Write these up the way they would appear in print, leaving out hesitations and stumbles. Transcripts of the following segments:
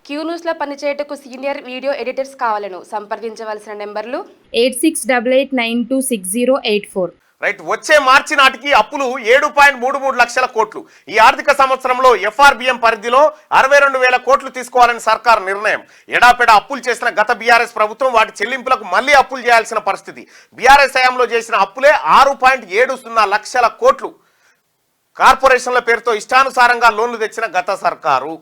Queue న్యూస్లో పనిచేయటకు senior video editors కావాలను సంప్రదించవలసిన నెంబర్లు 8688926084. రైట్, వచ్చే మార్చి నాటికి అప్పులు 7.33 లక్షల కోట్లు. ఈ ఆర్థిక సంవత్సరంలో ఎఫ్ఆర్బిఎం పరిధిలో 62,000 కోట్లు తీసుకోవాలని సర్కార్ నిర్ణయం. ఎడాపెడా అప్పులు చేసిన గత బీఆర్ఎస్ ప్రభుత్వం వాటి చెల్లింపులకు మళ్లీ అప్పులు చేయాల్సిన పరిస్థితి. బీఆర్ఎస్ హయాంలో చేసిన అప్పులే 6.70 లక్షల కోట్లు. కార్పొరేషన్ల పేరుతో ఇష్టానుసారంగా లోన్లు తెచ్చిన గత సర్కారు.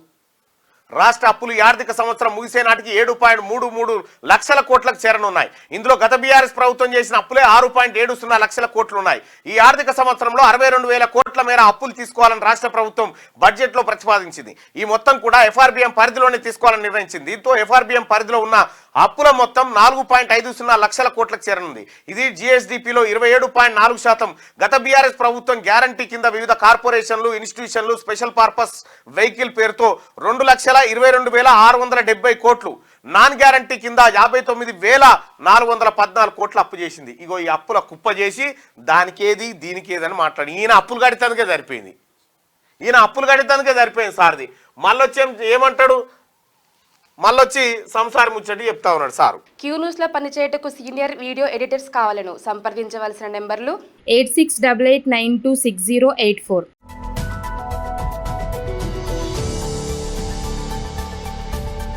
రాష్ట్ర అప్పులు ఈ ఆర్థిక సంవత్సరం ముగిసే నాటికి 7.33 లక్షల కోట్లకు చేరనున్నాయి. ఇందులో గత బీఆర్ఎస్ ప్రభుత్వం చేసిన అప్పులే 6.70 లక్షల కోట్లు ఉన్నాయి. ఈ ఆర్థిక సంవత్సరంలో 62,000 కోట్ల మేర అప్పులు తీసుకోవాలని రాష్ట్ర ప్రభుత్వం బడ్జెట్లో ప్రతిపాదించింది. ఈ మొత్తం కూడా ఎఫ్ఆర్బిఎం పరిధిలోనే తీసుకోవాలని నిర్ణయించింది. దీంతో ఎఫ్ఆర్బిఎం పరిధిలో ఉన్న అప్పుల మొత్తం 4.50 లక్షల కోట్లకు చేరనుంది. ఇది జిఎస్డిపిలో 27.4%. గత బీఆర్ఎస్ ప్రభుత్వం గ్యారంటీ కింద వివిధ కార్పొరేషన్లు, ఇన్స్టిట్యూషన్లు, స్పెషల్ పర్పస్ వెహికల్ పేరుతో 2,22,670 కోట్లు, నాన్ గ్యారంటీ కింద 59,414 కోట్లు అప్పు చేసింది. ఇగో ఈ అప్పుల కుప్ప చేసి దానికేది దీనికేదని మాట్లాడి ఈయన అప్పులు కడితేందుకే సరిపోయింది సార్ది. మళ్ళొచ్చి ఏమంటాడు, మళ్ళొచ్చి సంసారం ముచ్చటి చెప్తా ఉన్నాడు సారు. క్యూ న్యూస్లో పనిచేయటకు సీనియర్ వీడియో ఎడిటర్స్ కావాలను సంప్రదించవలసిన నెంబర్లు 8688926084.